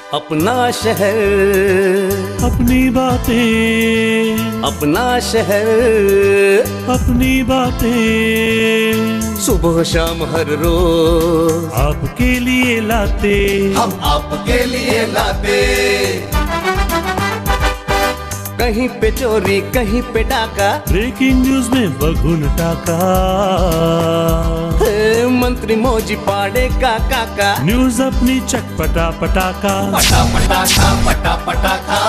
अपना शहर, अपनी बातें, अपना शहर, अपनी बातें, सुबह शाम हर रोज आपके लिए लाते, हम आपके लिए लाते। कहीं पे चोरी, कहीं पे डाका, ब्रेकिंग न्यूज में बगुन टाका, मंत्री मौजी पाड़े का काका, न्यूज अपनी चटपटा पटाका, पटा पटाखा पटा पटाखा।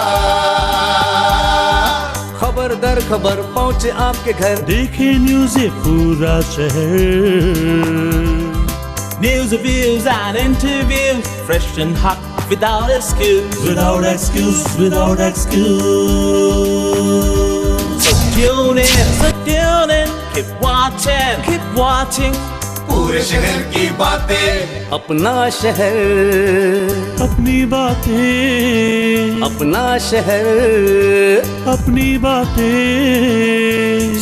खबर दर खबर पहुँचे आपके घर, देखे न्यूज ये पूरा शहर। News, reviews and interviews, fresh and hot without excuse. Without excuse, without excuse. So tune in, keep watching. पूरे शहर की बातें, अपना शहर, अपनी बातें, अपना शहर, अपनी बातें,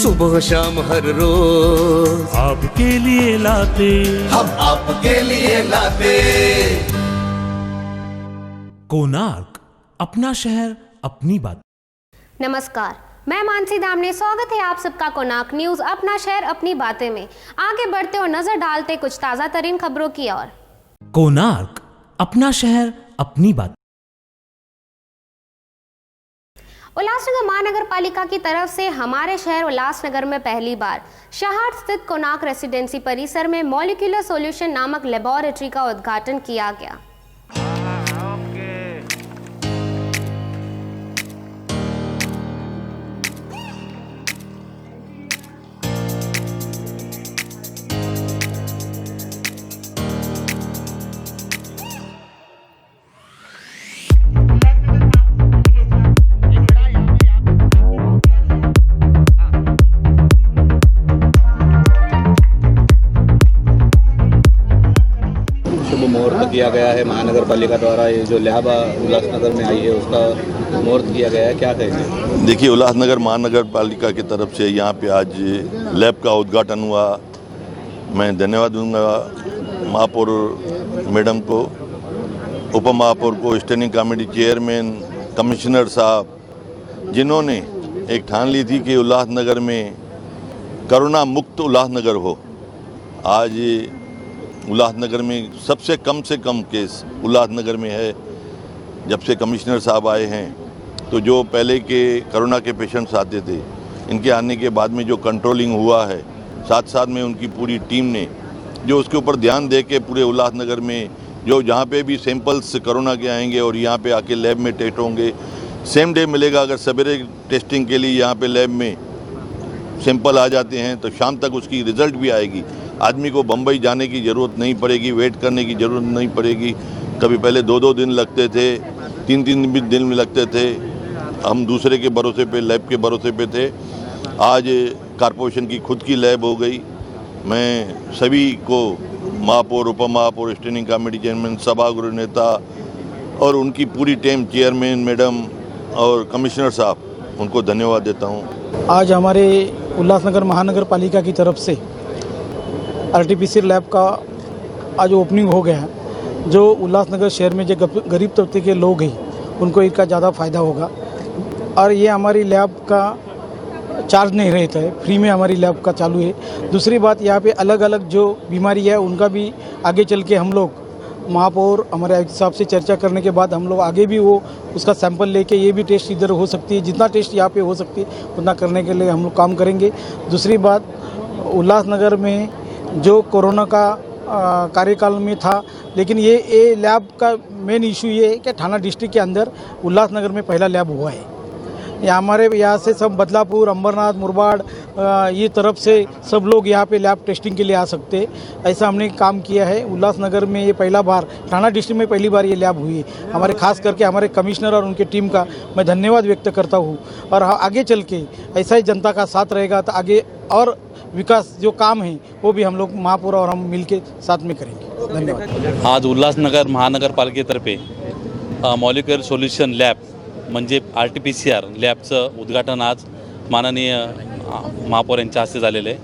सुबह शाम हर रोज आपके लिए लाते, हम आपके लिए लाते। कोणार्क, अपना शहर अपनी बात। नमस्कार, मैं मानसी दामने, स्वागत है आप सबका कोणार्क न्यूज अपना शहर अपनी बातें में। आगे बढ़ते और नजर डालते कुछ ताजा तरीन खबरों की ओर। कोणार्क, अपना शहर अपनी बात। उल्लासनगर महानगर पालिका की तरफ से हमारे शहर उल्लासनगर में पहली बार शहर स्थित कोणार्क रेसिडेंसी परिसर में मॉलिक्यूलर सॉल्यूशन नामक लेबोरेटरी का उद्घाटन किया गया। शुभ मुहूर्त किया गया है महानगर पालिका द्वारा। ये जो लैब उल्लासनगर में आई है उसका मुहूर्त किया गया है, क्या कहेंगे? देखिए, उल्लासनगर महानगर पालिका की तरफ से यहाँ पे आज लैब का उद्घाटन हुआ। मैं धन्यवाद दूंगा महापौर मैडम को, उप महापौर को, स्टैंडिंग कमेटी चेयरमैन, कमिश्नर साहब, जिन्होंने एक ठान ली थी कि उल्लासनगर में कोरोना मुक्त उल्लासनगर हो। आज उल्लासनगर में सबसे कम से कम केस उल्लासनगर में है। जब से कमिश्नर साहब आए हैं तो जो पहले के कोरोना के पेशेंट्स आते थे, इनके आने के बाद में जो कंट्रोलिंग हुआ है, साथ साथ में उनकी पूरी टीम ने जो उसके ऊपर ध्यान दे के पूरे उल्लासनगर में जो जहाँ पे भी सैंपल्स कोरोना के आएंगे और यहाँ पे आके लैब में टेस्ट होंगे, सेम डे मिलेगा। अगर सवेरे टेस्टिंग के लिए यहाँ पे लैब में सैंपल आ जाते हैं तो शाम तक उसकी रिज़ल्ट भी आएगी। आदमी को बम्बई जाने की ज़रूरत नहीं पड़ेगी, वेट करने की ज़रूरत नहीं पड़ेगी। कभी पहले 2-2 दिन लगते थे, 3-3 भी दिन में लगते थे। हम दूसरे के भरोसे पे, लैब के भरोसे पे थे। आज कॉरपोरेशन की खुद की लैब हो गई। मैं सभी को, महापौर, उप महापौर, स्टैंडिंग कमेटी चेयरमैन, सभागृह नेता और उनकी पूरी टीम, चेयरमैन मैडम और कमिश्नर साहब, उनको धन्यवाद देता हूँ। आज हमारे उल्लासनगर महानगर पालिका की तरफ से आरटीपीसीआर लैब का आज ओपनिंग हो गया है। जो उल्लासनगर शहर में जो गरीब तबके के लोग हैं उनको इसका ज़्यादा फ़ायदा होगा। और ये हमारी लैब का चार्ज नहीं रहता है, फ्री में हमारी लैब का चालू है। दूसरी बात, यहाँ पे अलग अलग जो बीमारी है उनका भी आगे चल के हम लोग महापौर हमारे आयुक्त साहब से चर्चा करने के बाद हम लोग आगे भी वो उसका सैंपल लेके ये भी टेस्ट इधर हो सकती है, जितना टेस्ट यहाँ पे हो सकती है उतना करने के लिए हम लोग काम करेंगे। दूसरी बात, उल्लासनगर में जो कोरोना का कार्यकाल में था, लेकिन ये लैब का मेन इशू ये है कि थाना डिस्ट्रिक्ट के अंदर उल्लासनगर में पहला लैब हुआ है। हमारे यहाँ से सब बदलापुर, अंबरनाथ, मुरबाड, ये तरफ से सब लोग यहाँ पे लैब टेस्टिंग के लिए आ सकते हैं। ऐसा हमने काम किया है। उल्लासनगर में ये पहला बार, थाना डिस्ट्रिक्ट में पहली बार ये लैब हुई है। हमारे खास करके हमारे कमिश्नर और उनकी टीम का मैं धन्यवाद व्यक्त करता हूँ। और आगे चल के ऐसा ही जनता का साथ रहेगा तो आगे और विकास जो काम है वो भी हम लोग महापौर और हम मिल के साथ में करेंगे। धन्यवाद। आज उल्हासनगर महानगरपालिकेतर्फे मॉलिक्युलर सोल्युशन लॅब म्हणजे RT-PCR लॅबचं उद्घाटन आज माननीय महापौर यांच्या हस्ते झालेले आहे।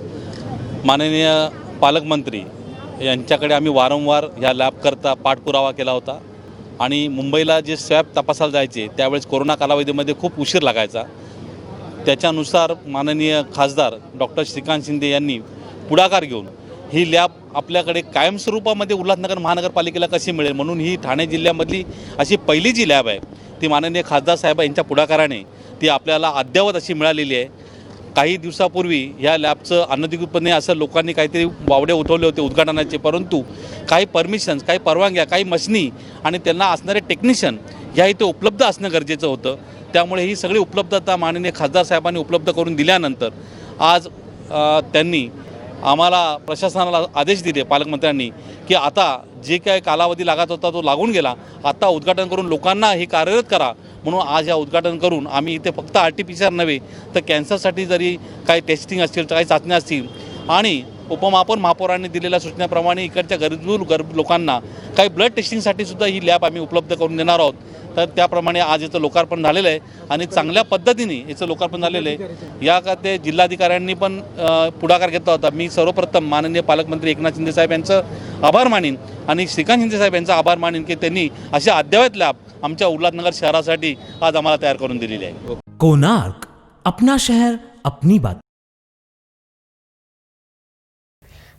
माननीय पालकमंत्री यांच्याकडे आम्ही वारंवार ह्या लॅबकरता पाठपुरावा केला होता आणि मुंबईला जे स्वॅब तपासायला जायचे त्यावेळेस कोरोना कालावधीमध्ये खूप उशीर लागायचा. त्याच्यानुसार माननीय खासदार डॉक्टर श्रीकांत शिंदे यांनी पुढाकार घेऊन ही लॅब आपल्याकडे कायमस्वरूपामध्ये उल्हासनगर महानगरपालिकेला कशी मिळेल म्हणून ही ठाणे जिल्ह्यामधली अशी पहिली जी लॅब आहे ती माननीय खासदार साहेब यांच्या पुढाकाराने ती आपल्याला अद्ययावत अशी मिळालेली आहे. काही दिवसापूर्वी ह्या लॅबचं अनधिकृतपणे असं लोकांनी काहीतरी वावडे उठवले होते उद्घाटनाचे, परंतु काही परमिशन्स, काही परवानग्या, काही मशिनी आणि त्यांना असणारे टेक्निशियन ह्या इथे उपलब्ध असणं गरजेचं होतं. त्यामुळे ही सगळी उपलब्धता माननीय खासदार साहेबांनी उपलब्ध करून दिल्यानंतर आज त्यांनी आम्हाला प्रशासनाला आदेश दिले पालकमंत्र्यांनी की आता जे काय कालावधी लागत होता तो लागून गेला, आता उद्घाटन करून लोकांना हे कार्यरत करा. म्हणून आज या उद्घाटन करून आम्ही इथे फक्त RT-PCR नव्हे तर कॅन्सरसाठी जरी काही टेस्टिंग असतील तर काही चाचण्या असतील आणि महापौरांनी दिलेल्या सूचनेप्रमाणे इकडच्या गरजू लोकांना काही ब्लड टेस्टिंगसाठी सुद्धा ही लॅब आम्ही उपलब्ध करून देणार आहोत. तर त्याप्रमाणे आज याचं लोकार्पण झालेलं आहे आणि चांगल्या पद्धतीने याचं लोकार्पण झालेलं आहे. या खाते जिल्हाधिकाऱ्यांनी पण पुढाकार घेतला होता. मी सर्वप्रथम माननीय पालकमंत्री एकनाथ शिंदे साहेब यांचं आभार मानीन आणि श्रीकांत शिंदे साहेब यांचा आभार मानीन की त्यांनी अशी अद्ययावत लॅब आमच्या उल्हासनगर शहरासाठी आज आम्हाला तयार करून दिलेली आहे. कोणार्क, अपना शहर अपनी बात.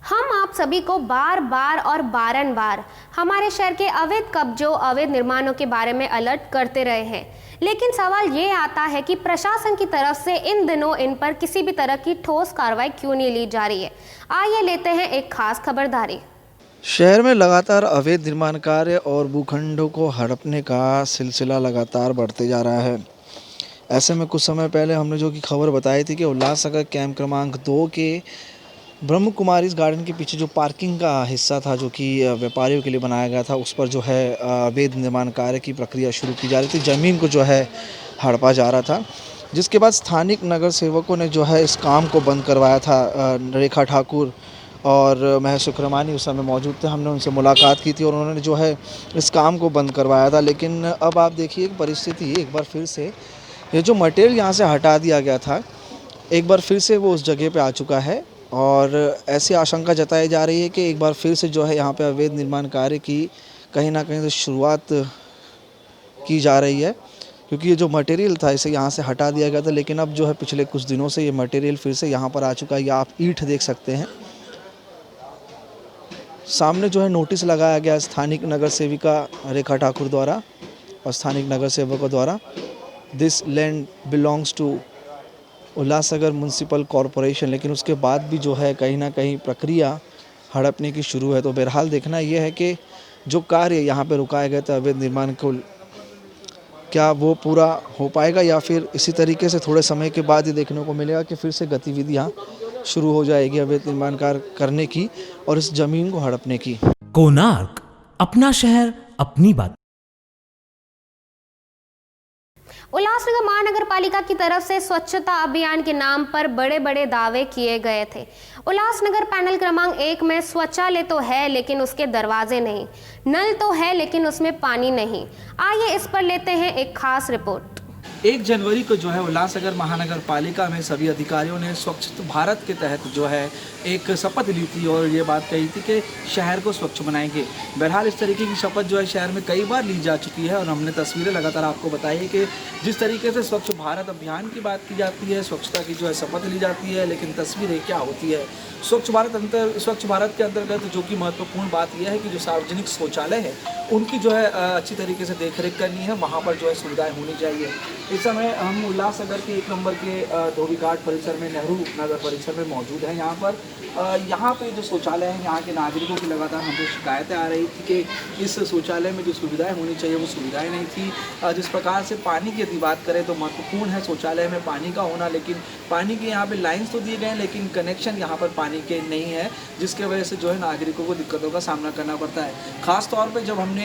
हम आप सभी को बार बार और बारंबार हमारे शहर के अवैध कब्जों, अवैध निर्माणों के बारे में अलर्ट करते रहे हैं, लेकिन सवाल ये आता है कि प्रशासन की तरफ से इन दिनों इन पर किसी भी तरह की ठोस कार्रवाई क्यों नहीं ली जा रही है. आइए लेते हैं एक खास खबरदारी. शहर में लगातार अवैध निर्माण कार्य और भूखंडों को हड़पने का सिलसिला लगातार बढ़ते जा रहा है. ऐसे में कुछ समय पहले हमने जो कि खबर बताई थी कि उल्लासनगर कैंप क्रमांक 2 के ब्रह्म कुमारीज गार्डन के पीछे जो पार्किंग का हिस्सा था जो कि व्यापारियों के लिए बनाया गया था, उस पर जो है अवैध निर्माण कार्य की प्रक्रिया शुरू की जा रही थी. ज़मीन को जो है हड़पा जा रहा था, जिसके बाद स्थानिक नगर सेवकों ने जो है इस काम को बंद करवाया था. रेखा ठाकुर और महेश सुक्रमानी उस समय मौजूद थे. हमने उनसे मुलाकात की थी और उन्होंने जो है इस काम को बंद करवाया था. लेकिन अब आप देखिए परिस्थिति एक बार फिर से ये जो मटेरियल यहाँ से हटा दिया गया था, एक बार फिर से वो उस जगह पे आ चुका है और ऐसी आशंका जताई जा रही है कि एक बार फिर से जो है यहाँ पे अवैध निर्माण कार्य की कहीं ना कहीं से शुरुआत की जा रही है, क्योंकि ये जो मटेरियल था इसे यहाँ से हटा दिया गया था. लेकिन अब जो है पिछले कुछ दिनों से ये मटेरियल फिर से यहाँ पर आ चुका है. ये आप ईंट देख सकते हैं. सामने जो है नोटिस लगाया गया स्थानिक नगर सेविका रेखा ठाकुर द्वारा और स्थानिक नगर सेवकों द्वारा. This land belongs to Ulhasnagar municipal corporation. लेकिन उसके बाद भी जो है कहीं ना कहीं प्रक्रिया हड़पने की शुरू है. तो बहरहाल देखना यह है कि जो कार्य यहाँ पे रुकाए गए थे अवैध निर्माण को, क्या वो पूरा हो पाएगा या फिर इसी तरीके से थोड़े समय के बाद ही देखने को मिलेगा कि फिर से गतिविधियाँ शुरू हो जाएगी अवैध निर्माण कार्य करने की और इस ज़मीन को हड़पने की. कोणार्क, अपना शहर अपनी बात. उल्लासनगर महानगर पालिका की तरफ से स्वच्छता अभियान के नाम पर बड़े बड़े दावे किए गए थे. उल्लासनगर पैनल क्रमांक 1 में शौचालय तो है लेकिन उसके दरवाजे नहीं, नल तो है लेकिन उसमें पानी नहीं. आइए इस पर लेते हैं एक खास रिपोर्ट. 1 जनवरी को जो है उल्लासनगर महानगर पालिका में सभी अधिकारियों ने स्वच्छ भारत के तहत जो है एक शपथ ली थी और ये बात कही थी कि शहर को स्वच्छ बनाएंगे. बहरहाल इस तरीके की शपथ जो है शहर में कई बार ली जा चुकी है और हमने तस्वीरें लगातार आपको बताई है कि जिस तरीके से स्वच्छ भारत अभियान की बात की जाती है, स्वच्छता की जो है शपथ ली जाती है, लेकिन तस्वीरें क्या होती है. स्वच्छ भारत के अंतर्गत जो कि महत्वपूर्ण बात यह है कि जो सार्वजनिक शौचालय है उनकी जो है अच्छी तरीके से देखरेख करनी है, वहाँ पर जो है सुविधाएं होनी चाहिए. इस समय हम उल्लासनगर के 1 नंबर के धोबी घाट परिसर में, नेहरू नगर परिसर में मौजूद हैं. यहाँ पे जो शौचालय हैं, यहाँ के नागरिकों की लगातार हमको शिकायतें आ रही थी कि इस शौचालय में जो सुविधाएं होनी चाहिए वो सुविधाएं नहीं थी. जिस प्रकार से पानी की यदि बात करें तो महत्वपूर्ण है शौचालय में पानी का होना, लेकिन पानी के यहाँ पे लाइन्स तो दिए गए हैं लेकिन कनेक्शन यहाँ पर पानी के नहीं है, जिसके वजह से जो है नागरिकों को दिक्कतों का सामना करना पड़ता है. खास तौर पर जब हमने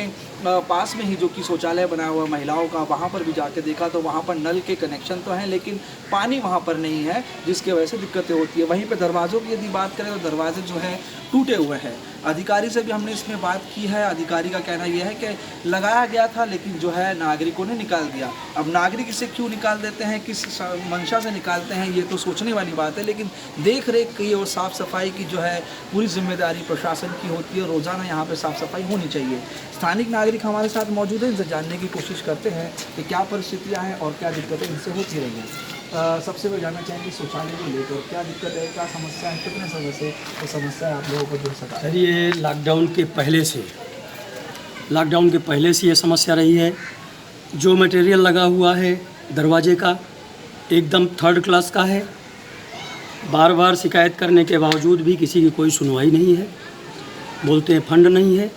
पास में ही जो कि शौचालय बनाया हुआ महिलाओं का, वहाँ पर भी जाके देखा तो वहाँ पर नल के कनेक्शन तो हैं लेकिन पानी वहाँ पर नहीं है, जिसके वजह से दिक्कतें होती है. वहीं पर दरवाज़ों की यदि बात करें तो दरवाजे जो है टूटे हुए हैं। अधिकारी से भी हमने इसमें बात की है। अधिकारी का कहना यह है कि लगाया गया था लेकिन जो है नागरिकों ने निकाल दिया। अब नागरिक इसे क्यों निकाल देते हैं, किस मंशा से निकालते हैं, ये तो सोचने वाली बात है। लेकिन देख रेख की और साफ़ सफाई की जो है पूरी जिम्मेदारी प्रशासन की होती है। रोज़ाना यहाँ पर साफ़ सफाई होनी चाहिए। स्थानिक नागरिक हमारे साथ मौजूद हैं, इनसे जानने की कोशिश करते हैं कि क्या परिस्थितियाँ हैं और क्या दिक्कतें इनसे होती रही हैं। सबसे पहले जानना चाहेंगे शौचालय को लेकर क्या दिक्कत है, क्या समस्या है, कितने समय से ये समस्या आप लोगों को जुड़ सका? सर ये लॉकडाउन के पहले से ये समस्या रही है। जो मटेरियल लगा हुआ है दरवाजे का एकदम थर्ड क्लास का है। बार बार शिकायत करने के बावजूद भी किसी की कोई सुनवाई नहीं है। बोलते हैं फंड नहीं है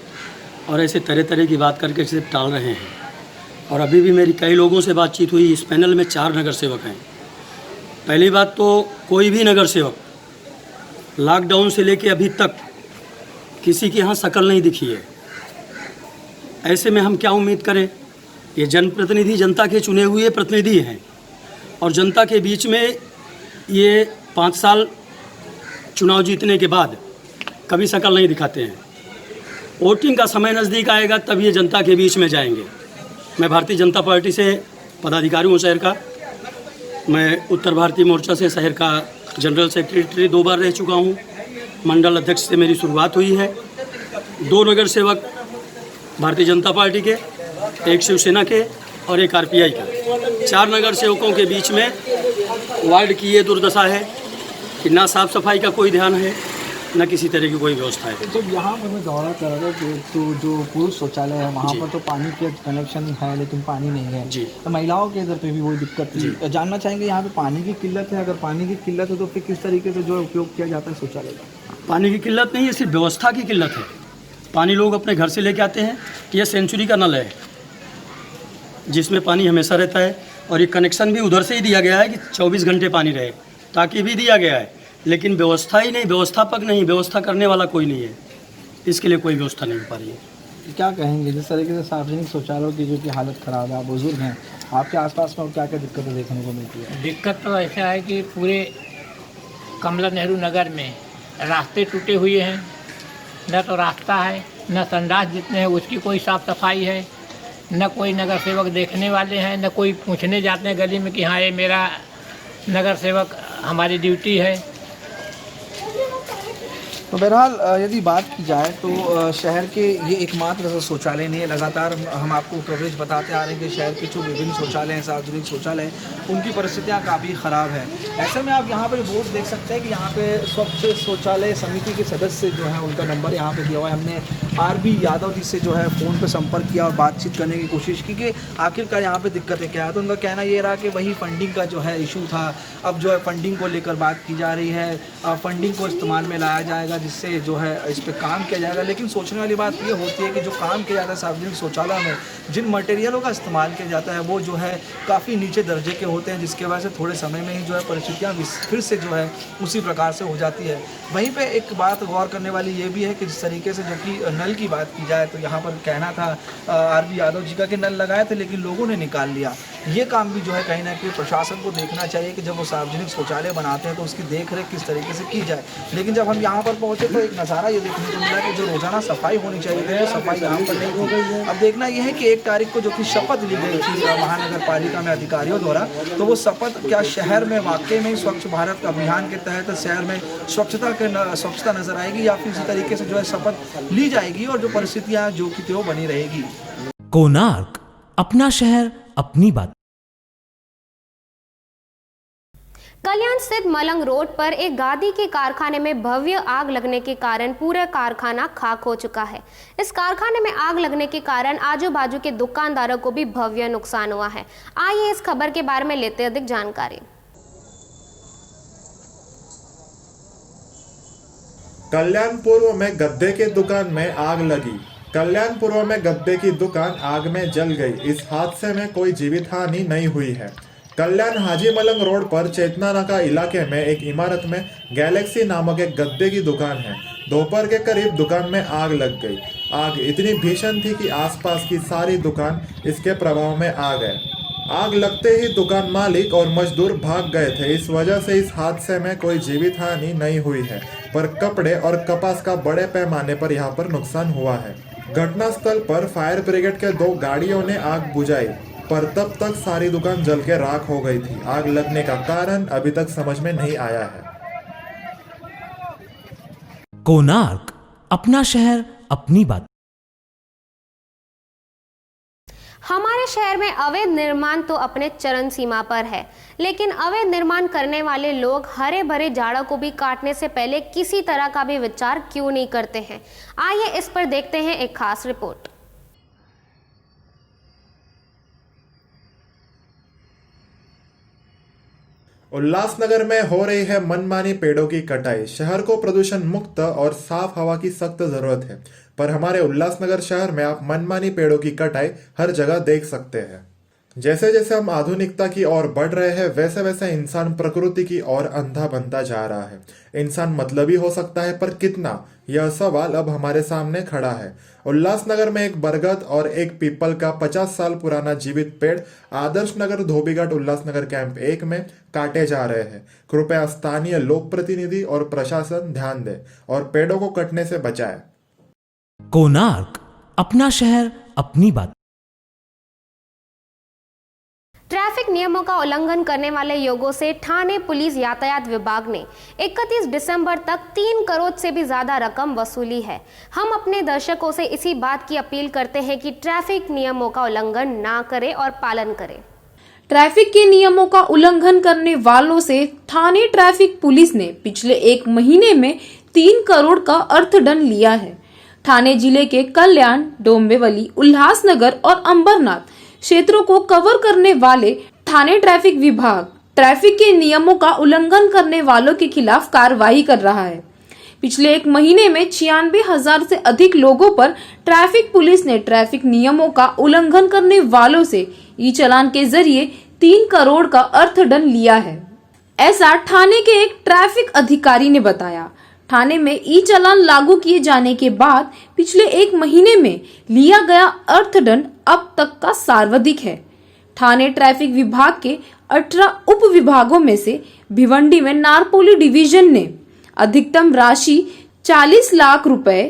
और ऐसे तरह तरह की बात करके सिर्फ टाल रहे हैं। और अभी भी मेरी कई लोगों से बातचीत हुई। इस पैनल में 4 नगर सेवक हैं। पहली बात तो कोई भी नगर सेवक लॉकडाउन से लेके अभी तक किसी के यहाँ शकल नहीं दिखी है। ऐसे में हम क्या उम्मीद करें? ये जनप्रतिनिधि जनता के चुने हुए प्रतिनिधि हैं और जनता के बीच में ये 5 साल चुनाव जीतने के बाद कभी शकल नहीं दिखाते हैं। वोटिंग का समय नज़दीक आएगा तब ये जनता के बीच में जाएंगे। मैं भारतीय जनता पार्टी से पदाधिकारी हूँ शहर का। मैं उत्तर भारतीय मोर्चा से शहर का जनरल सेक्रेटरी 2 बार रह चुका हूँ। मंडल अध्यक्ष से मेरी शुरुआत हुई है। 2 नगर सेवक भारतीय जनता पार्टी के, 1 शिवसेना के और 1 आरपीआई के। 4 नगर सेवकों के बीच में वार्ड की ये दुर्दशा है कि ना साफ़ सफाई का कोई ध्यान है, न किसी तरह की कोई व्यवस्था है। जब यहाँ पर मैं दौरा कर रहा था तो जो पुरुष शौचालय है वहाँ पर तो पानी के कनेक्शन है लेकिन पानी नहीं है जी। तो महिलाओं के इधर पे भी वही दिक्कत थी। जानना चाहेंगे यहाँ पे पानी की किल्लत है? अगर पानी की किल्लत है तो फिर किस तरीके से जो उपयोग किया जाता है शौचालय का? पानी की किल्लत नहीं है, सिर्फ व्यवस्था की किल्लत है। पानी लोग अपने घर से लेके आते हैं। ये सेंचुरी का नल है जिसमें पानी हमेशा रहता है और ये कनेक्शन भी उधर से ही दिया गया है कि 24 घंटे पानी रहे, ताकि भी दिया गया है। लेकिन व्यवस्था ही नहीं, व्यवस्थापक नहीं, व्यवस्था करने वाला कोई नहीं है। इसके लिए कोई व्यवस्था नहीं हो पा रही है। क्या कहेंगे जिस तरीके से सार्वजनिक शौचालयों की जो कि हालत ख़राब है, आप बुजुर्ग हैं, आपके आसपास में और क्या क्या दिक्कतें देखने को मिलती है? दिक्कत तो ऐसा है कि पूरे कमला नेहरू नगर में रास्ते टूटे हुए हैं। न तो रास्ता है, न संडास जितने हैं उसकी कोई साफ़ सफाई है, न कोई नगर सेवक देखने वाले हैं, न कोई पूछने जाते हैं गली में कि हाँ ये मेरा नगर सेवक हमारी ड्यूटी है। तो बहरहाल यदि बात की जाए तो शहर के ये एकमात्र शौचालय नहीं है। लगातार हम आपको कवरेज बताते आ रहे हैं कि शहर के जो विभिन्न शौचालय हैं, सार्वजनिक शौचालय, उनकी परिस्थितियाँ काफ़ी ख़राब है। ऐसे में आप यहाँ पर बोर्ड देख सकते हैं कि यहाँ पे स्वच्छ शौचालय समिति के सदस्य जो हैं उनका नंबर यहाँ पे दिया हुआ है। हमने आरबी यादव जी से जो है फ़ोन पर संपर्क किया और बातचीत करने की कोशिश की कि आखिरकार यहाँ पर दिक्कतें क्या है। तो उनका कहना ये रहा कि वही फंडिंग का जो है इशू था। अब जो है फंडिंग को लेकर बात की जा रही है, फंडिंग को इस्तेमाल में लाया जाएगा जिससे जो है इस पे काम किया जाएगा। लेकिन सोचने वाली बात ये होती है कि जो काम किया जाता है सार्वजनिक शौचालय में, जिन मटेरियलों का इस्तेमाल किया जाता है वो जो है काफ़ी नीचे दर्जे के होते हैं, जिसके वजह से थोड़े समय में ही जो है परिस्थितियाँ फिर से जो है उसी प्रकार से हो जाती है। वहीं पे एक बात गौर करने वाली ये भी है कि जिस तरीके से जो कि नल की बात की जाए तो यहाँ पर कहना था आरबी यादव जी का कि नल लगाए थे लेकिन लोगों ने निकाल लिया। ये काम भी जो है कहीं ना कहीं प्रशासन को देखना चाहिए कि जब वो सार्वजनिक शौचालय बनाते हैं तो उसकी देख रेख किस तरीके से की जाए। लेकिन जब हम यहाँ पर पहुँचे तो एक नज़ारा ये देखने को मिला कि जो रोज़ाना सफाई होनी चाहिए थी, सफाई यहाँ पर नहीं हो गई। अब देखना यह है कि 1 तारीख को जो कि शपथ ली गई थी महानगर पालिका में अधिकारियों द्वारा, तो वो शपथ क्या शहर में वाकई में स्वच्छ भारत अभियान के तहत शहर में स्वच्छता नजर आएगी या फिर इसी तरीके से जो है शपथ ली जाएगी और जो परिस्थितियाँ जो कि त्यो बनी रहेगी। कोणार्क, अपना शहर अपनी बात। कल्याण स्थित मलंग रोड पर एक गादी के कारखाने में भव्य आग लगने के कारण पूरा कारखाना खाक हो चुका है। इस कारखाने में आग लगने के कारण आजू बाजू के दुकानदारों को भी भव्य नुकसान हुआ है। आइए इस खबर के बारे में लेते अधिक जानकारी। कल्याण पूर्व में गद्दे की दुकान में आग लगी। कल्याण पूर्व में गद्दे की दुकान आग में जल गई। इस हादसे में कोई जीवित हानि नहीं हुई है। कल्याण हाजी मलंग रोड पर चेतनानाका इलाके में एक इमारत में गैलेक्सी नामक एक गद्दे की दुकान है। दोपहर के करीब दुकान में आग लग गई। आग इतनी भीषण थी कि आसपास की सारी दुकान इसके प्रभाव में आ गए। आग लगते ही दुकान मालिक और मजदूर भाग गए थे। इस वजह से इस हादसे में कोई जीवित हानि नहीं हुई है। पर कपड़े और कपास का बड़े पैमाने पर यहाँ पर नुकसान हुआ है। घटनास्थल पर फायर ब्रिगेड के 2 गाड़ियों ने आग बुझाई, पर तब तक सारी दुकान जल के राख हो गई थी। आग लगने का कारण अभी तक समझ में नहीं आया है। कोणार्क, अपना शहर अपनी बात। हमारे शहर में अवैध निर्माण तो अपने चरम सीमा पर है, लेकिन अवैध निर्माण करने वाले लोग हरे भरे झाड़ों को भी काटने से पहले किसी तरह का भी विचार क्यों नहीं करते हैं। आइए इस पर देखते हैं एक खास रिपोर्ट। उल्लासनगर में हो रही है मनमानी पेड़ों की कटाई। शहर को प्रदूषण मुक्त और साफ हवा की सख्त जरूरत है, पर हमारे उल्लासनगर शहर में आप मनमानी पेड़ों की कटाई हर जगह देख सकते हैं। जैसे जैसे हम आधुनिकता की ओर बढ़ रहे हैं, वैसे वैसे इंसान प्रकृति की ओर अंधा बनता जा रहा है। इंसान मतलबी हो सकता है, पर कितना, यह सवाल अब हमारे सामने खड़ा है। उल्लासनगर में एक बरगद और एक पीपल का 50 साल पुराना जीवित पेड़ आदर्श नगर धोबीघाट उल्लासनगर कैंप 1 में काटे जा रहे हैं। कृपया स्थानीय लोक प्रतिनिधि और प्रशासन ध्यान दे और पेड़ों को कटने से बचाए। कोणार्क, अपना शहर अपनी बात। ट्रैफिक नियमों का उल्लंघन करने वाले लोगों से ठाणे पुलिस यातायात विभाग ने 31 दिसंबर तक 3 करोड़ से भी ज्यादा रकम वसूली है। हम अपने दर्शकों से इसी बात की अपील करते हैं कि ट्रैफिक नियमों का उल्लंघन ना करें और पालन करें। ट्रैफिक के नियमों का उल्लंघन करने वालों से ठाणे ट्रैफिक पुलिस ने पिछले 1 महीने में 3 करोड़ का अर्थदंड लिया है। ठाणे जिले के कल्याण, डोंबिवली, उल्लासनगर और अंबरनाथ क्षेत्रों को कवर करने वाले ठाणे ट्रैफिक विभाग ट्रैफिक के नियमों का उल्लंघन करने वालों के खिलाफ कार्रवाई कर रहा है। पिछले 1 महीने में 96,000 से अधिक लोगों पर ट्रैफिक पुलिस ने ट्रैफिक नियमों का उल्लंघन करने वालों से ई चालान के जरिए 3 करोड़ का अर्थदंड लिया है। ऐसा ठाणे के एक ट्रैफिक अधिकारी ने बताया। ठाणे में ई चालान लागू किए जाने के बाद पिछले 1 महीने में लिया गया अर्थदंड अब तक का सर्वाधिक है। ठाणे ट्रैफिक विभाग के 18 उप विभागों में से भिवंडी में नारपोली डिवीजन ने अधिकतम राशि 40 लाख रुपए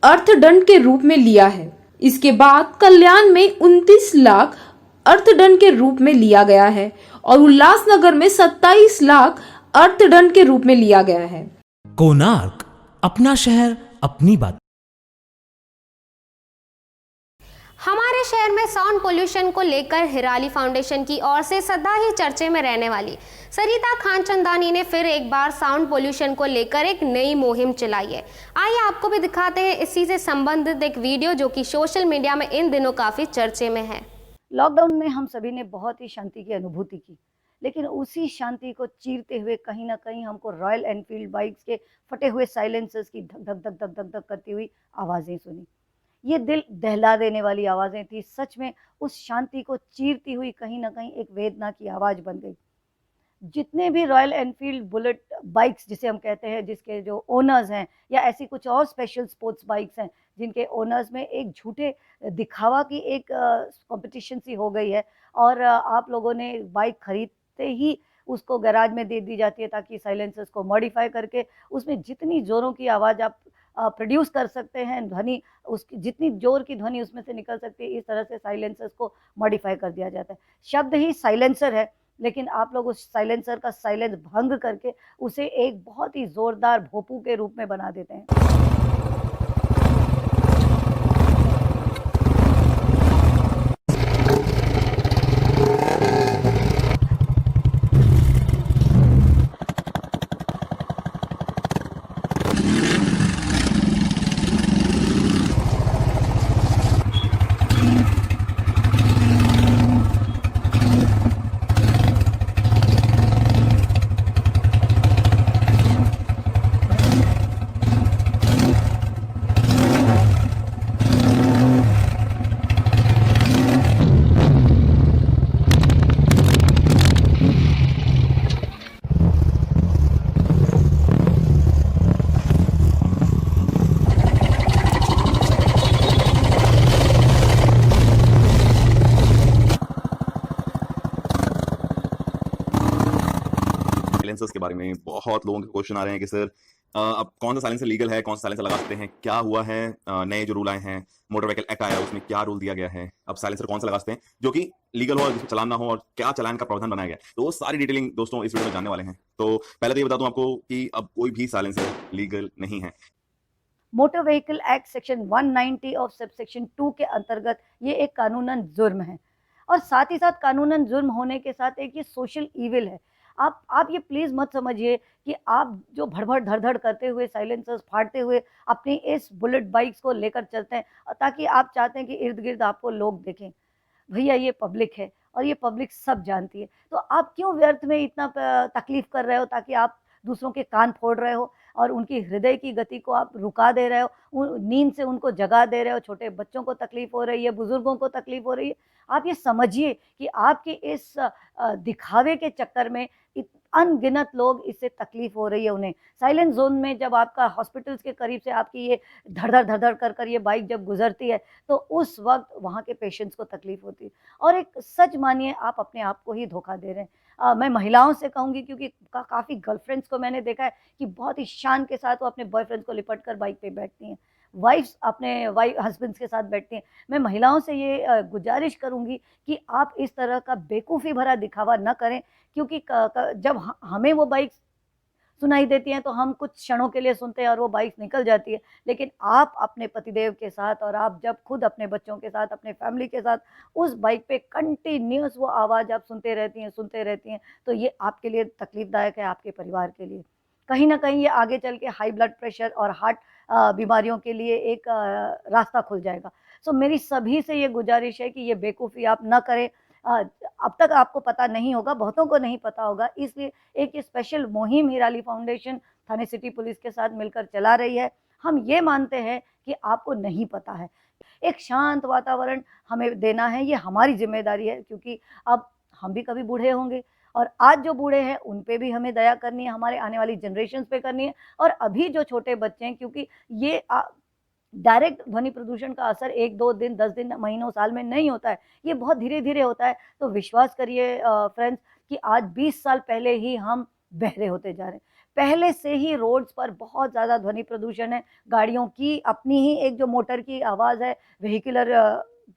अर्थदंड के रूप में लिया है। इसके बाद कल्याण में 29 लाख अर्थदंड के रूप में लिया गया है और उल्लासनगर में 27 लाख अर्थदंड के रूप में लिया गया है। कोणार्क, अपना शहर अपनी बात। हमारे शहर में साउंड पोल्यूशन को लेकर हिराली फाउंडेशन की ओर से सदा ही चर्चे में रहने वाली सरिता खानचंदानी ने फिर एक बार साउंड पोल्यूशन को लेकर एक नई मुहिम चलाई है। आइए आपको भी दिखाते हैं इसी से संबंधित एक वीडियो जो कि सोशल मीडिया में इन दिनों काफी चर्चे में है। लॉकडाउन में हम सभी ने बहुत ही शांति की अनुभूति की, लेकिन उसी शांति को चीरते हुए कहीं ना कहीं हमको रॉयल एनफील्ड बाइक्स के फटे हुए साइलेंसर्स की धक धक धक धक धक धक करती हुई आवाज़ें सुनी। ये दिल दहला देने वाली आवाज़ें थी। सच में उस शांति को चीरती हुई कहीं ना कहीं एक वेदना की आवाज़ बन गई। जितने भी रॉयल एनफील्ड बुलेट बाइक्स जिसे हम कहते हैं, जिसके जो ओनर्स हैं या ऐसी कुछ और स्पेशल स्पोर्ट्स बाइक्स हैं जिनके ओनर्स में एक झूठे दिखावा की एक कंपटीशन सी हो गई है और आप लोगों ने बाइक खरीदते ही उसको गैराज में दे दी जाती है ताकि साइलेंसर्स को मॉडिफाई करके उसमें जितनी ज़ोरों की आवाज़ आप प्रोड्यूस कर सकते हैं, ध्वनि उसकी जितनी जोर की ध्वनि उसमें से निकल सकती है, इस तरह से साइलेंसर्स को मॉडिफाई कर दिया जाता है। शब्द ही साइलेंसर है, लेकिन आप लोग उस साइलेंसर का साइलेंस भंग करके उसे एक बहुत ही ज़ोरदार भोंपू के रूप में बना देते हैं। के बारे में बहुत लोगों के क्वेश्चन आ रहे हैं कि सर अब कौन सा साइलेंसर लीगल है, कौन सा साइलेंसर लगा सकते हैं, क्या हुआ है, नए जो रूल आए हैं, मोटर व्हीकल एक्ट आया उसमें क्या रूल दिया गया है, अब साइलेंसर कौन सा लगा सकते हैं जो कि लीगल हो और जिसमें चलान ना हो, और क्या चलान का प्रावधान बनाया गया है। तो वो सारी डिटेलिंग दोस्तों इस वीडियो में जानने वाले हैं। तो पहले तो ये बता दूं आपको कि अब कोई भी साइलेंसर लीगल नहीं है। मोटर व्हीकल एक्ट सेक्शन 190 और सब सेक्शन 2 के अंतर्गत ये एक कानूनन जुर्म है, और साथ ही साथ कानूनन जुर्म होने के साथ एक ये सोशल ईविल है। आप ये प्लीज़ मत समझिए कि आप जो भड़भड़ धड़-धड़ करते हुए, साइलेंसर्स फाड़ते हुए अपनी इस बुलेट बाइक्स को लेकर चलते हैं ताकि आप चाहते हैं कि इर्द-गिर्द आपको लोग देखें। भैया ये पब्लिक है और ये पब्लिक सब जानती है, तो आप क्यों व्यर्थ में इतना तकलीफ़ कर रहे हो ताकि आप दूसरों के कान फोड़ रहे हो और उनकी हृदय की गति को आप रुका दे रहे हो, नींद से उनको जगा दे रहे हो, छोटे बच्चों को तकलीफ़ हो रही है, बुज़ुर्गों को तकलीफ़ हो रही है। आप ये समझिए कि आपके इस दिखावे के चक्कर में अनगिनत लोग इससे तकलीफ़ हो रही है उन्हें। साइलेंट जोन में जब आपका हॉस्पिटल्स के करीब से आपकी ये धड़-धड़ कर ये बाइक जब गुज़रती है, तो उस वक़्त वहाँ के पेशेंट्स को तकलीफ़ होती है। और एक सच मानिए, आप अपने आप को ही धोखा दे रहे हैं। मैं महिलाओं से कहूँगी, क्योंकि काफ़ी गर्लफ्रेंड्स को मैंने देखा है कि बहुत ही शान के साथ वो अपने बॉयफ्रेंड्स को लिपट कर बाइक पे बैठती हैं, वाइफ्स अपने हस्बैंड्स के साथ बैठती हैं। मैं महिलाओं से ये गुजारिश करूँगी कि आप इस तरह का बेवकूफ़ी भरा दिखावा न करें, क्योंकि जब हमें वो बाइक सुनाई देती हैं तो हम कुछ क्षणों के लिए सुनते हैं और वो बाइक निकल जाती है, लेकिन आप अपने पतिदेव के साथ और आप जब खुद अपने बच्चों के साथ, अपने फैमिली के साथ उस बाइक पे कंटिन्यूस वो आवाज़ आप सुनते रहती हैं, तो ये आपके लिए तकलीफ़दायक है, आपके परिवार के लिए। कहीं न कहीं ये आगे चल के हाई ब्लड प्रेशर और हार्ट बीमारियों के लिए एक रास्ता खुल जाएगा। सो मेरी सभी से ये गुजारिश है कि ये बेवकूफ़ी आप ना करें। अब तक आपको पता नहीं होगा, बहुतों को नहीं पता होगा, इसलिए एक स्पेशल मुहिम हिराली फाउंडेशन थाने सिटी पुलिस के साथ मिलकर चला रही है। हम ये मानते हैं कि आपको नहीं पता है। एक शांत वातावरण हमें देना है, ये हमारी ज़िम्मेदारी है, क्योंकि अब हम भी कभी बूढ़े होंगे और आज जो बूढ़े हैं उन पे भी हमें दया करनी है, हमारे आने वाली जनरेशन्स पे करनी है। और अभी जो छोटे बच्चे हैं, क्योंकि ये डायरेक्ट ध्वनि प्रदूषण का असर 1-2 दिन, 10 दिन, महीनों, साल में नहीं होता है, ये बहुत धीरे-धीरे होता है। तो विश्वास करिए फ्रेंड्स कि आज 20 साल पहले ही हम बहरे होते जा रहे हैं। पहले से ही रोड्स पर बहुत ज़्यादा ध्वनि प्रदूषण है, गाड़ियों की अपनी ही एक जो मोटर की आवाज़ है, व्हीकुलर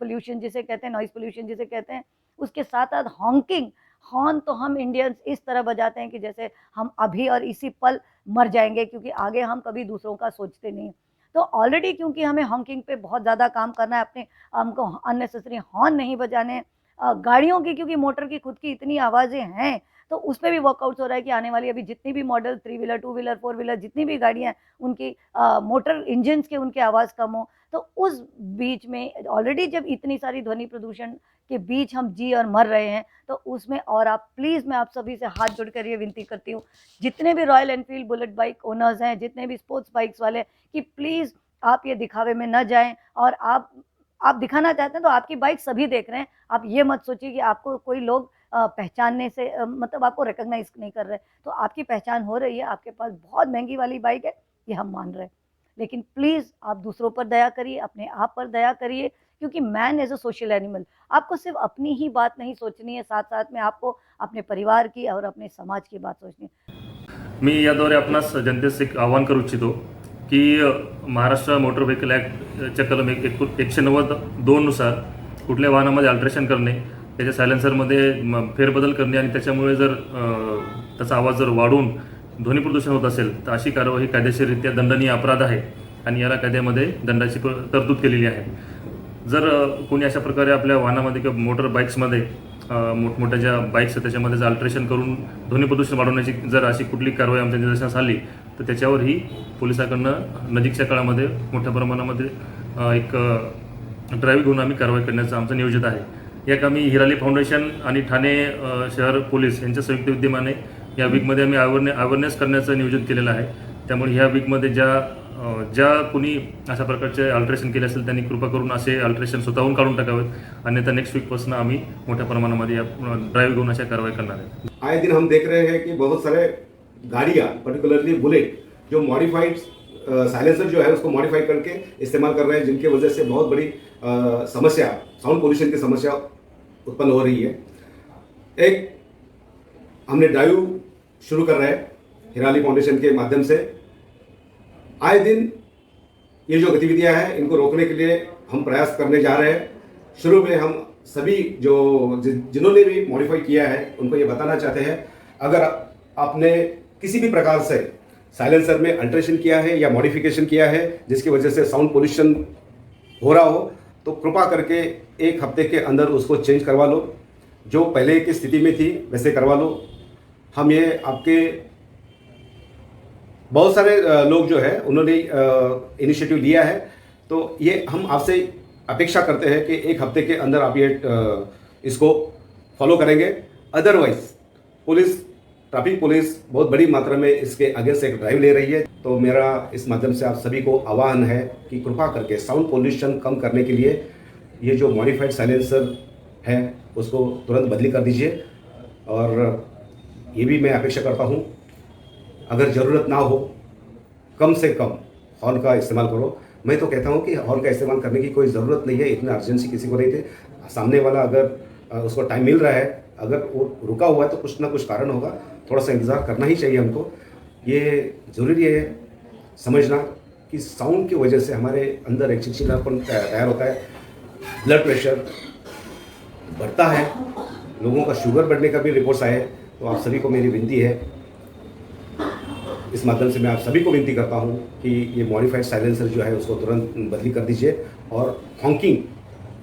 पोल्यूशन जिसे कहते हैं, नॉइज़ पोल्यूशन जिसे कहते हैं, उसके साथ-साथ हॉन्किंग, हॉर्न तो हम इंडियंस इस तरह बजाते हैं कि जैसे हम अभी और इसी पल मर जाएँगे, क्योंकि आगे हम कभी दूसरों का सोचते नहीं हैं। तो ऑलरेडी क्योंकि हमें हॉन्किंग पे बहुत ज़्यादा काम करना है, हमको अननेसेसरी हॉर्न नहीं बजाने हैं। गाड़ियों की, क्योंकि मोटर की खुद की इतनी आवाज़ें हैं, तो उस पे भी वर्कआउट्स हो रहा है कि आने वाली अभी जितनी भी मॉडल 3 व्हीलर, 2 व्हीलर, 4 व्हीलर जितनी भी गाड़ियाँ हैं, उनकी मोटर इंजन्स के उनकी आवाज़ कम हो। तो उस बीच में ऑलरेडी जब इतनी सारी ध्वनि प्रदूषण के बीच हम जी और मर रहे हैं, तो उसमें और आप प्लीज़, मैं आप सभी से हाथ जोड़कर ये विनती करती हूँ, जितने भी royal Enfield bullet bike owners हैं, जितने भी स्पोर्ट्स बाइक्स वाले, कि प्लीज़ आप ये दिखावे में न जाएँ। और आप दिखाना चाहते हैं तो आपकी बाइक सभी देख रहे हैं। आप ये मत सोचिए कि आपको कोई लोग पहचानने से मतलब आपको रिकॉग्नाइज़ नहीं कर रहे। तो आपकी पहचान हो रही है, आपके पास बहुत महंगी वाली बाइक है, ये हम मान रहे हैं, लेकिन प्लीज़ आप दूसरों पर दया करिए, अपने आप पर दया करिए, क्योंकि man is a social animal. आपको सिर्फ अपनी ही बात नहीं सोचनी है, साथ-साथ में आपको अपने परिवार की और अपने समाज की बात सोचनी है। मी याद्वारे आपणास जनतेस एक आवाहन करू इच्छितो की महाराष्ट्र मोटर व्हीकल ॲक्टच्या कलम 190(2) नुसार कुठल्या वाहनामध्ये अल्ट्रेशन करणे, त्याच्या सायलेन्सरमध्ये फेरबदल करणे आणि त्याच्यामुळे जर त्याचा आवाज जर वाढून ध्वनी प्रदूषण होत असेल तर अशी कार्यवाही कायदेशीररित्या दंडनीय अपराध आहे आणि याला कायद्यामध्ये दंडाची तरतूद केलेली आहे। जर कोणी अशा प्रकारे आपल्या वाहनामध्ये किंवा मोटर बाईक्समध्ये मोठमोठ्या ज्या बाईक्स आहेत त्याच्यामध्ये जर अल्ट्रेशन करून ध्वनी प्रदूषण वाढवण्याची जर अशी कुठली कारवाई आमच्या निदर्शनास आली तर त्याच्यावरही पोलिसांकडनं नजीकच्या काळामध्ये मोठ्या प्रमाणामध्ये एक ड्राईव्ह घेऊन आम्ही कारवाई करण्याचं आमचं नियोजित आहे। या कामी हिराली फाउंडेशन आणि ठाणे शहर पोलीस यांच्या संयुक्त विद्यमाने या वीकमध्ये आम्ही अवेअरनेस करण्याचं नियोजन केलेलं आहे। त्यामुळे ह्या वीकमध्ये ज्या कोणी अशा प्रकारचे अल्ट्रेशन केले असेल त्यांनी कृपा करून असे अल्ट्रेशन स्वतःहून काढून टाकावेत, अन्यथा नेक्स्ट वीकपासून आम्ही मोठ्या प्रमाणामध्ये ड्राईव्ह घेऊन अशा कारवाई करणार आहे। आए दिन हम देख रहे हैं कि बहुत सारे गाड़ियाँ, पर्टिकुलरली बुलेट, जो मॉडिफाइड साइलेंसर जो है उसको मॉडिफाई करके इस्तेमाल कर रहे हैं, जिनकी वजह से बहुत बड़ी समस्या, साउंड पोल्यूशन की समस्या उत्पन्न हो रही है। एक हमने ड्राइव शुरू कर रहे हैं हिराली फाउंडेशन के माध्यम से आए दिन ये जो गतिविधियां हैं इनको रोकने के लिए हम प्रयास करने जा रहे हैं। शुरू में हम सभी जिन्होंने भी मॉडिफाई किया है उनको ये बताना चाहते हैं, अगर आपने किसी भी प्रकार से साइलेंसर में अल्ट्रेशन किया है या मॉडिफिकेशन किया है जिसकी वजह से साउंड पोल्यूशन हो रहा हो, तो कृपा करके 1 हफ्ते के अंदर उसको चेंज करवा लो। जो पहले की स्थिति में थी वैसे करवा लो। हम ये आपके बहुत सारे लोग जो है उन्होंने इनिशिएटिव लिया है, तो ये हम आपसे अपेक्षा करते हैं कि 1 हफ्ते के अंदर आप ये इसको फॉलो करेंगे। अदरवाइज ट्रैफिक पुलिस बहुत बड़ी मात्रा में इसके अगेंस्ट एक ड्राइव ले रही है। तो मेरा इस माध्यम से आप सभी को आह्वान है कि कृपा करके साउंड पोल्यूशन कम करने के लिए ये जो मॉडिफाइड साइलेंसर है उसको तुरंत बदली कर दीजिए। और ये भी मैं अपेक्षा करता हूँ, अगर ज़रूरत ना हो कम से कम हॉर्न का इस्तेमाल करो। मैं तो कहता हूँ कि हॉर्न का इस्तेमाल करने की कोई ज़रूरत नहीं है, इतना अर्जेंसी किसी को नहीं थे। सामने वाला अगर उसको टाइम मिल रहा है, अगर वो रुका हुआ है तो कुछ ना कुछ कारण होगा, थोड़ा सा इंतज़ार करना ही चाहिए हमको। ये ज़रूरी है समझना कि साउंड की वजह से हमारे अंदर एक चिड़चिड़ापन तैयार होता है, ब्लड प्रेशर बढ़ता है, लोगों का शुगर बढ़ने का भी रिपोर्ट्स आए। तो आप सभी को मेरी विनती है, इस माध्यम से मैं आप सभी को विनती करता हूँ कि ये मॉडिफाइड साइलेंसर जो है उसको तुरंत बदली कर दीजिए और हॉकिंग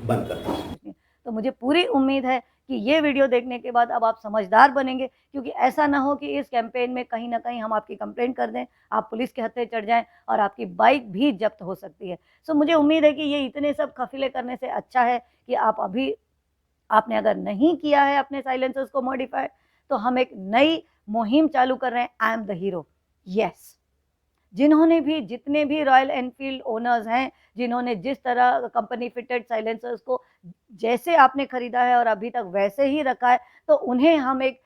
बंद कर दीजिए। तो मुझे पूरी उम्मीद है कि ये वीडियो देखने के बाद अब आप समझदार बनेंगे, क्योंकि ऐसा ना हो कि इस कैंपेन में कहीं ना कहीं हम आपकी कंप्लेंट कर दें, आप पुलिस के हत्थे चढ़ जाएं और आपकी बाइक भी जब्त हो सकती है। सो मुझे उम्मीद है कि ये इतने सब खफीले करने से अच्छा है कि आपने अगर नहीं किया है अपने साइलेंसर्स को मॉडिफाई, तो हम एक नई मुहिम चालू कर रहे हैं, I am the hero. Yes, जितने भी रॉयल एनफील्ड ओनर्स हैं, जिन्होंने जिस तरह कंपनी फिटेड साइलेंसर्स को जैसे आपने खरीदा है और अभी तक वैसे ही रखा है, तो उन्हें हम एक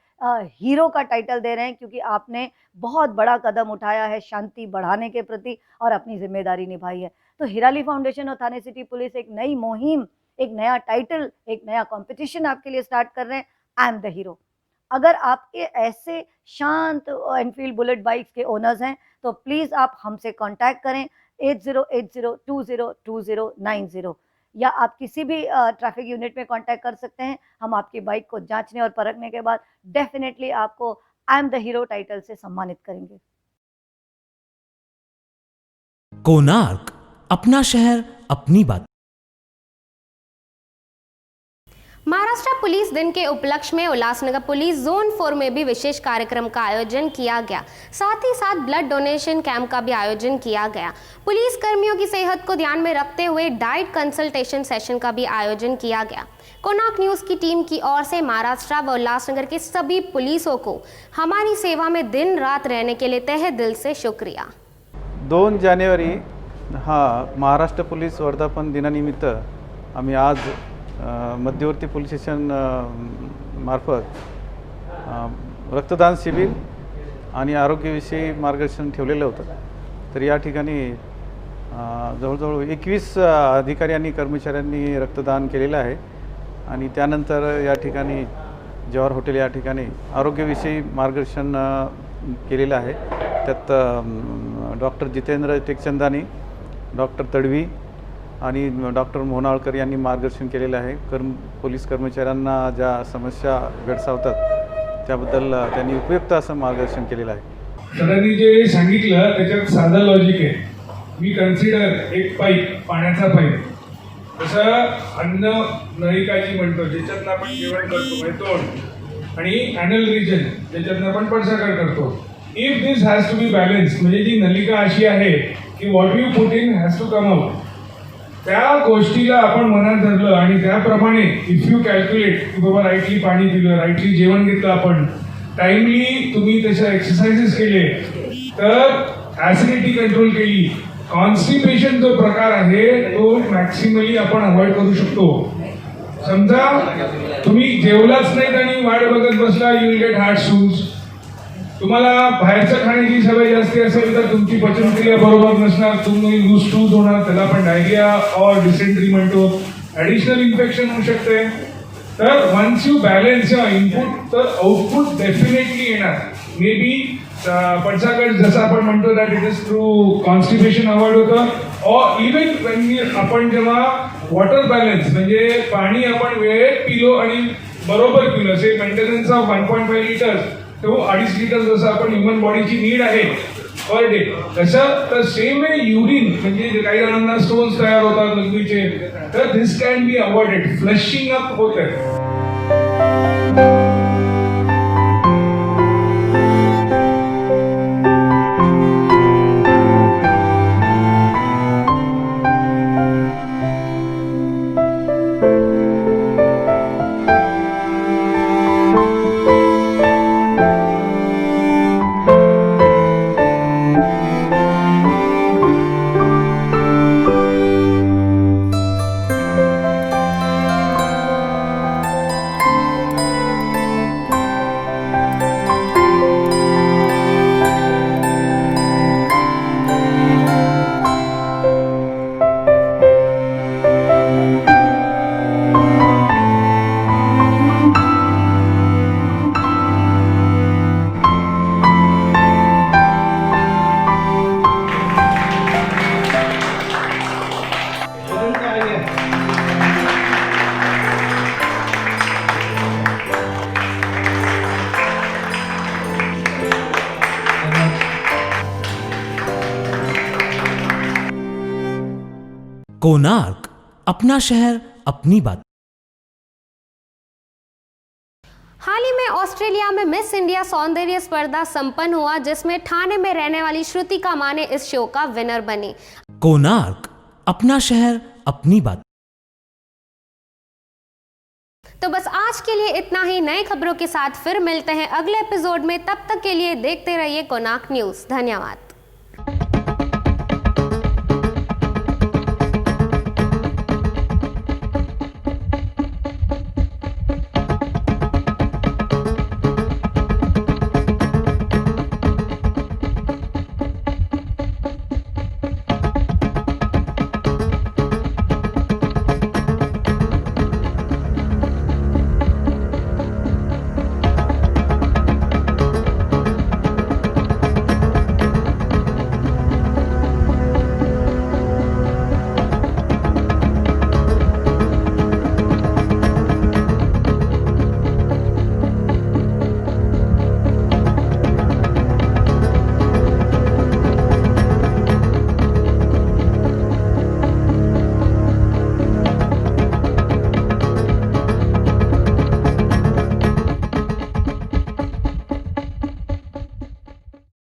हीरो का टाइटल दे रहे हैं, क्योंकि आपने बहुत बड़ा कदम उठाया है शांति बढ़ाने के प्रति और अपनी जिम्मेदारी निभाई है। तो हिराली फाउंडेशन और थाने सिटी पुलिस एक नई मुहिम, एक नया टाइटल, एक नया कंपटीशन आपके लिए स्टार्ट कर रहे हैं, आई एम द हीरो। अगर आपके ऐसे शांत एनफील्ड बुलेट बाइक्स के ओनर्स हैं तो प्लीज़ आप हमसे कांटेक्ट करें 8080202090, या आप किसी भी ट्रैफिक यूनिट में कांटेक्ट कर सकते हैं। हम आपकी बाइक को जांचने और परखने के बाद डेफिनेटली आपको I am the hero title से सम्मानित करेंगे। कोणार्क, अपना शहर अपनी बात। महाराष्ट्र पुलिस दिन के उपलक्ष्य में उल्लासनगर पुलिस जोन 4 में भी विशेष कार्यक्रम का आयोजन किया गया। साथ ही साथ ब्लड डोनेशन कैंप का भी आयोजन किया गया। पुलिस कर्मियों की सेहत को ध्यान में रखते हुए डाइट कंसल्टेशन सेशन का भी आयोजन किया गया। कोणार्क न्यूज़ की टीम की ओर से महाराष्ट्र व उल्लासनगर के सभी पुलिसों को हमारी सेवा में दिन रात रहने के लिए तहे दिल से शुक्रिया। 2 जानेवारी हा महाराष्ट्र पोलीस वर्धापन दिनानिमित्त आम्ही आज मध्यवर्ती पोलीस स्टेशन मार्फत रक्तदान शिबिर आणि आरोग्यविषयी मार्गदर्शन ठेवलेलं होतं। तर या ठिकाणी जवळजवळ 21 अधिकारी आणि कर्मचाऱ्यांनी रक्तदान केलेलं आहे आणि त्यानंतर या ठिकाणी जवाहर हॉटेल या ठिकाणी आरोग्यविषयी मार्गदर्शन केलेलं आहे। त्यात डॉक्टर जितेंद्र टेकचंदानी, डॉक्टर तडवी आणि डॉक्टर मोनाळकर यांनी मार्गदर्शन केलेलं आहे। पोलीस कर्मचाऱ्यांना ज्या समस्या भेडसावतात त्याबद्दल त्यांनी उपयुक्त असं मार्गदर्शन केलेलं आहे। सरांनी जे सांगितलं त्याच्यात साधं लॉजिक आहे। मी कन्सिडर एक पाईप, पाण्याचा पाईप, जसं अन्न नळिकाची म्हणतो ज्याच्यातून आपण जेवण करतो म्हणजे तोंड, आणि ॲनल रिजन ज्याच्यातून आपण पडसाकार करतो। If this has to be balance, म्हणजे जी नलिका अशी आहे की what you put in has to come out, त्या गोष्टीला आपण मनात धरलं आणि त्याप्रमाणे इफ यू कॅल्क्युलेट की बाबा राईटली पाणी पिलं, राईटली जेवण घेतलं, आपण टाइमली तुम्ही त्याच्या एक्सरसाइजेस केले, तर ॲसिडिटी कंट्रोल केली, कॉन्स्टिपेशन जो प्रकार आहे तो मॅक्सिमली आपण अवॉइड करू शकतो। समजा तुम्ही जेवलाच नाहीत आणि वाट बघत बसला, you will get heart stones. तुम्हाला बाहेरचं खाण्याची सवय जास्ती असेल तर तुमची पचनक्रिया बरोबर नसणार, तुम्ही लूज टूथ होणार, त्याला आपण डायरिया और डिसेंट्री म्हणतो, ॲडिशनल इन्फेक्शन होऊ शकते। तर once you balance your input तर आउटपुट डेफिनेटली येणार। मे बी पडसागड जसं आपण म्हणतो that it is through constipation award होतं. और इवन वेन आपण जेव्हा वॉटर बॅलन्स म्हणजे पाणी आपण वेळेत पिलो आणि बरोबर पिलो, असे मेंटेनन्स ऑफ 1.5 लिटर्स तो 2.5 लिटर जसं आपण ह्युमन बॉडीची नीड आहे पर डे, तसं तर सेम वे युरिन म्हणजे काही जणांना स्टोन्स तयार होतात लघवीचे, तर this can be avoided. Flushing up होतं. कोणार्क, अपना शहर अपनी बात. हाल ही में ऑस्ट्रेलिया में मिस इंडिया सौंदर्य स्पर्धा संपन्न हुआ, जिसमें ठाणे में रहने वाली श्रुतिका माने इस शो का विनर बनी. कोणार्क, अपना शहर अपनी बात. तो बस आज के लिए इतना ही. नई खबरों के साथ फिर मिलते हैं अगले एपिसोड में. तब तक के लिए देखते रहिए कोणार्क न्यूज. धन्यवाद.